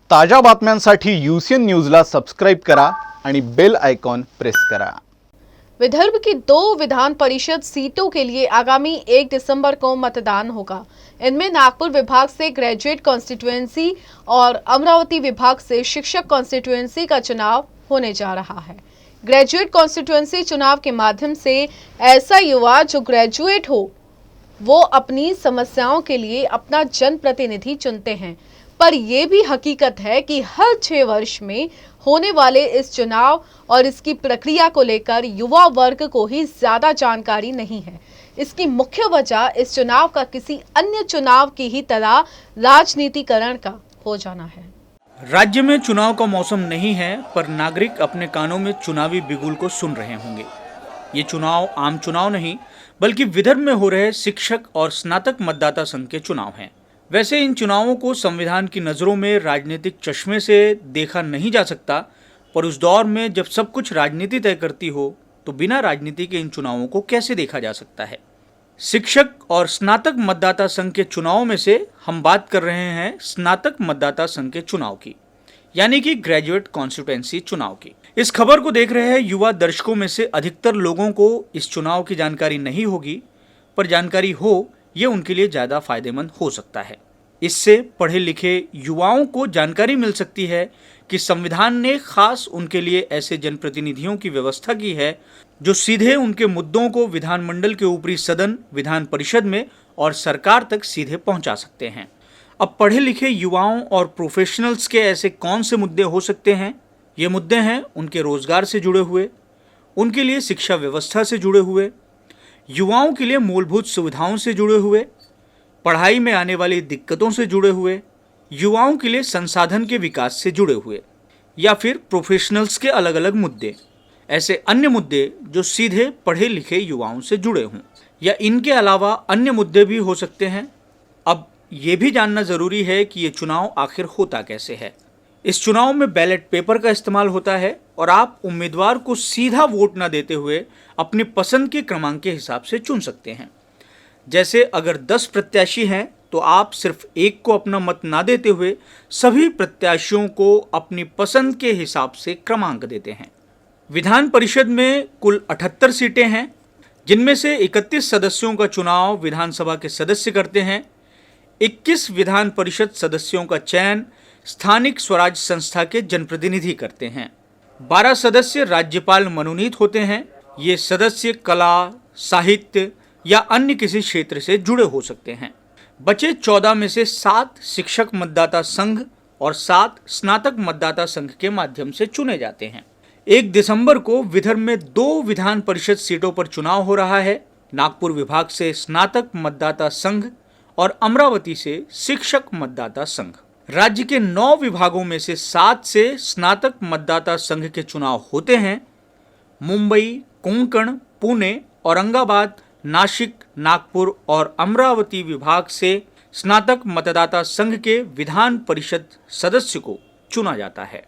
ताज्या बातम्यांसाठी यूसीएन न्यूजला सबस्क्राइब करा आणि बेल आयकॉन प्रेस करा। विदर्भ की 2 विधान परिषद सीटों के लिए आगामी 1 दिसंबर को मतदान होगा। इनमें नागपुर विभाग से ग्रेजुएट कॉन्स्टिट्यूएंसी और अमरावती विभाग से शिक्षक कॉन्स्टिट्यूएंसी का चुनाव होने जा रहा है। ग्रेजुएट कॉन्स्टिट्यूएंसी चुनाव के माध्यम से ऐसा युवा जो ग्रेजुएट हो वो अपनी समस्याओं के लिए अपना जनप्रतिनिधि चुनते हैं। पर यह भी हकीकत है कि हर 6 वर्ष में होने वाले इस चुनाव और इसकी प्रक्रिया को लेकर युवा वर्ग को ही ज्यादा जानकारी नहीं है। इसकी मुख्य वजह इस चुनाव का किसी अन्य चुनाव की ही तरह राजनीतिकरण का हो जाना है। राज्य में चुनाव का मौसम नहीं है, पर नागरिक अपने कानों में चुनावी बिगुल को सुन रहे होंगे। ये चुनाव आम चुनाव नहीं, बल्कि विदर्भ में हो रहे शिक्षक और स्नातक मतदाता संघ के चुनाव हैं। वैसे इन चुनावों को संविधान की नज़रों में राजनीतिक चश्मे से देखा नहीं जा सकता, पर उस दौर में जब सब कुछ राजनीति तय करती हो तो बिना राजनीति के इन चुनावों को कैसे देखा जा सकता है। शिक्षक और स्नातक मतदाता संघ के चुनावों में से हम बात कर रहे हैं स्नातक मतदाता संघ के चुनाव की, यानी कि ग्रेजुएट कॉन्स्टिट्यूएंसी चुनाव की। इस खबर को देख रहे हैं युवा दर्शकों में से अधिकतर लोगों को इस चुनाव की जानकारी नहीं होगी, पर जानकारी हो ये उनके लिए ज़्यादा फायदेमंद हो सकता है। इससे पढ़े लिखे युवाओं को जानकारी मिल सकती है कि संविधान ने खास उनके लिए ऐसे जनप्रतिनिधियों की व्यवस्था की है जो सीधे उनके मुद्दों को विधानमंडल के ऊपरी सदन विधान परिषद में और सरकार तक सीधे पहुंचा सकते हैं। अब पढ़े लिखे युवाओं और प्रोफेशनल्स के ऐसे कौन से मुद्दे हो सकते हैं? ये मुद्दे हैं उनके रोजगार से जुड़े हुए, उनके लिए शिक्षा व्यवस्था से जुड़े हुए, युवाओं के लिए मूलभूत सुविधाओं से जुड़े हुए, पढ़ाई में आने वाली दिक्कतों से जुड़े हुए, युवाओं के लिए संसाधन के विकास से जुड़े हुए, या फिर प्रोफेशनल्स के अलग अलग मुद्दे। ऐसे अन्य मुद्दे जो सीधे पढ़े लिखे युवाओं से जुड़े हों, या इनके अलावा अन्य मुद्दे भी हो सकते हैं। अब ये भी जानना ज़रूरी है कि ये चुनाव आखिर होता कैसे है। इस चुनाव में बैलेट पेपर का इस्तेमाल होता है और आप उम्मीदवार को सीधा वोट न देते हुए अपनी पसंद के क्रमांक के हिसाब से चुन सकते हैं। जैसे अगर 10 प्रत्याशी हैं तो आप सिर्फ एक को अपना मत ना देते हुए सभी प्रत्याशियों को अपनी पसंद के हिसाब से क्रमांक देते हैं। विधान परिषद में कुल 78 सीटें हैं, जिनमें से 31 सदस्यों का चुनाव विधानसभा के सदस्य करते हैं। 21 विधान परिषद सदस्यों का चयन स्थानिक स्वराज संस्था के जनप्रतिनिधि करते हैं। 12 सदस्य राज्यपाल मनोनीत होते हैं। ये सदस्य कला, साहित्य या अन्य किसी क्षेत्र से जुड़े हो सकते हैं। बचे 14 में से 7 शिक्षक मतदाता संघ और 7 स्नातक मतदाता संघ के माध्यम से चुने जाते हैं। 1 दिसंबर को विदर्भ में 2 विधान परिषद सीटों पर चुनाव हो रहा है। नागपुर विभाग से स्नातक मतदाता संघ और अमरावती से शिक्षक मतदाता संघ। राज्य के 9 विभागों में से 7 से स्नातक मतदाता संघ के चुनाव होते हैं। मुंबई, कोंकण, पुणे, औरंगाबाद, नासिक, नागपुर और अमरावती विभाग से स्नातक मतदाता संघ के विधान परिषद सदस्य को चुना जाता है।